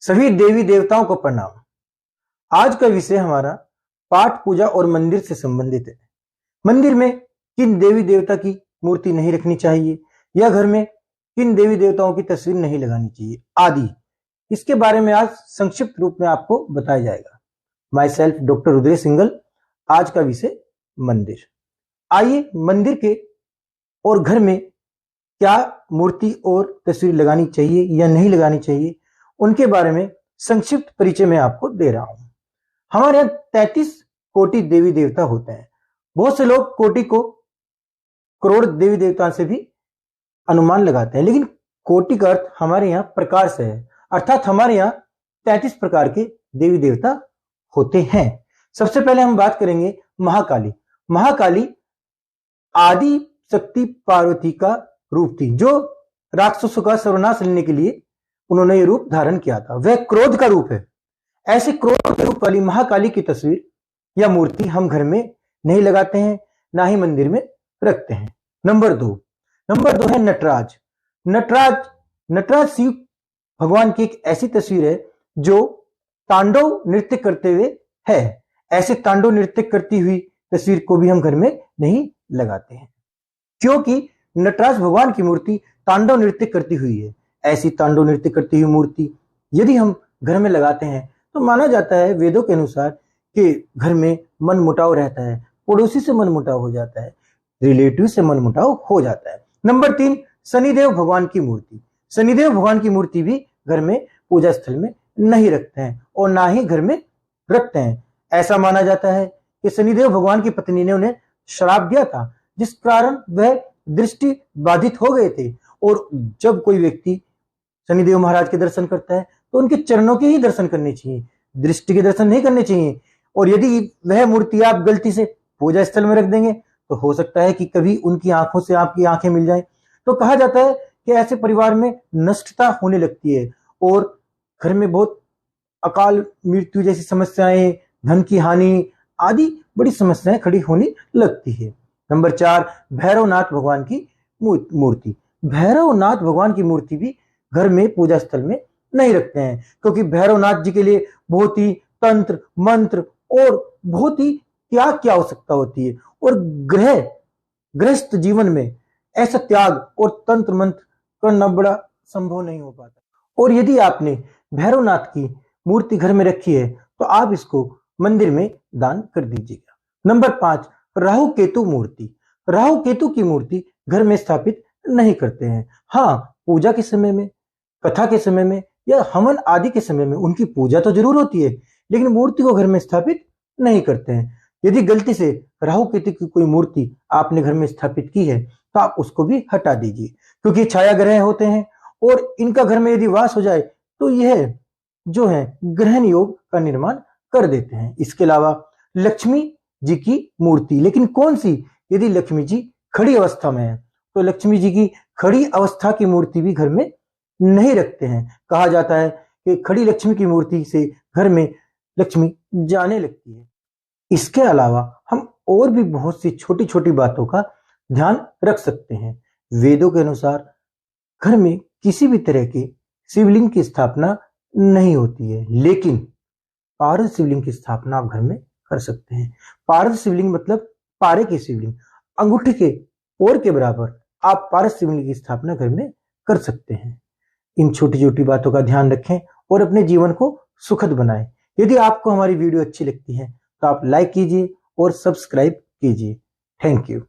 सभी देवी देवताओं को प्रणाम। आज का विषय हमारा पाठ पूजा और मंदिर से संबंधित है। मंदिर में किन देवी देवता की मूर्ति नहीं रखनी चाहिए या घर में किन देवी देवताओं की तस्वीर नहीं लगानी चाहिए आदि, इसके बारे में आज संक्षिप्त रूप में आपको बताया जाएगा। My self doctor Rudra single. आज का विषय मंदिर। आइए मंदिर के और घर में क्या मूर्ति और तस्वीर लगानी चाहिए या नहीं लगानी चाहिए उनके बारे में संक्षिप्त परिचय मैं आपको दे रहा हूं। हमारे यहाँ 33 कोटि देवी देवता होते हैं। बहुत से लोग कोटि को करोड़ देवी देवताओं से भी अनुमान लगाते हैं, लेकिन कोटि का अर्थ हमारे यहाँ प्रकार से है, अर्थात हमारे यहाँ 33 प्रकार के देवी देवता होते हैं। सबसे पहले हम बात करेंगे महाकाली। महाकाली आदि शक्ति पार्वती का रूप थी, जो राक्षसों का सर्वनाश लेने के लिए उन्होंने ये रूप धारण किया था। वह क्रोध का रूप है। ऐसे क्रोध के रूप वाली महाकाली की तस्वीर या मूर्ति हम घर में नहीं लगाते हैं, ना ही मंदिर में रखते हैं। नंबर दो है नटराज। नटराज शिव भगवान की एक ऐसी तस्वीर है जो तांडव नृत्य करते हुए है। ऐसे तांडव नृत्य करती हुई तस्वीर को भी हम घर में नहीं लगाते हैं, क्योंकि नटराज भगवान की मूर्ति तांडव नृत्य करती हुई है। ऐसी तांडव नृत्य करती हुई मूर्ति यदि हम घर में लगाते हैं तो माना जाता है वेदों के अनुसार कि घर में मन मुटाव रहता है, पड़ोसी से मन मुटाव हो जाता है, रिलेटिव से मन मुटाव हो जाता है। नंबर 3, शनिदेव भगवान की मूर्ति। शनिदेव भगवान की मूर्ति भी घर में पूजा स्थल में नहीं रखते हैं और ना ही घर में रखते हैं। ऐसा माना जाता है कि शनिदेव भगवान की पत्नी ने उन्हें श्राप दिया था, जिस कारण वह दृष्टि बाधित हो गए थे। और जब कोई व्यक्ति शनिदेव महाराज के दर्शन करता है तो उनके चरणों के ही दर्शन करने चाहिए, दृष्टि के दर्शन नहीं करने चाहिए। और यदि वह मूर्ति आप गलती से पूजा स्थल में रख देंगे तो हो सकता है कि कभी उनकी आंखों से आपकी आंखें मिल जाएं। तो कहा जाता है कि ऐसे परिवार में नष्टता होने लगती है और घर में बहुत अकाल मृत्यु जैसी समस्याएं, धन की हानि आदि बड़ी समस्याएं खड़ी होने लगती है। नंबर 4, भैरवनाथ भगवान की मूर्ति। भैरवनाथ भगवान की मूर्ति भी घर में पूजा स्थल में नहीं रखते हैं, क्योंकि भैरवनाथ जी के लिए बहुत ही तंत्र मंत्र और बहुत ही त्याग की आवश्यकता होती है। और गृहस्थ जीवन में ऐसा त्याग और तंत्र मंत्र करना बड़ा संभव नहीं हो पाता। और यदि आपने भैरवनाथ की मूर्ति घर में रखी है तो आप इसको मंदिर में दान कर दीजिएगा। नंबर 5, राहु केतु मूर्ति। राहु केतु की मूर्ति घर में स्थापित नहीं करते हैं। हाँ, पूजा के समय में, कथा के समय में या हवन आदि के समय में उनकी पूजा तो जरूर होती है, लेकिन मूर्ति को घर में स्थापित नहीं करते हैं। यदि गलती से राहु केतु की कोई मूर्ति आपने घर में स्थापित की है तो आप उसको भी हटा दीजिए, क्योंकि छाया ग्रह होते हैं और इनका घर में यदि वास हो जाए तो यह जो है ग्रहण योग का निर्माण कर देते हैं। इसके अलावा लक्ष्मी जी की मूर्ति, लेकिन कौन सी? यदि लक्ष्मी जी खड़ी अवस्था में है तो लक्ष्मी जी की खड़ी अवस्था की मूर्ति भी घर में नहीं रखते हैं। कहा जाता है कि खड़ी लक्ष्मी की मूर्ति से घर में लक्ष्मी जाने लगती है। इसके अलावा हम और भी बहुत सी छोटी छोटी बातों का ध्यान रख सकते हैं। वेदों के अनुसार घर में किसी भी तरह के शिवलिंग की स्थापना नहीं होती है, लेकिन पारद शिवलिंग की स्थापना आप घर में कर सकते हैं। पारद शिवलिंग मतलब पारे की शिवलिंग, अंगूठे के ओर के बराबर आप पारद शिवलिंग की स्थापना घर में कर सकते हैं। इन छोटी छोटी बातों का ध्यान रखें और अपने जीवन को सुखद बनाएं। यदि आपको हमारी वीडियो अच्छी लगती है तो आप लाइक कीजिए और सब्सक्राइब कीजिए। Thank you.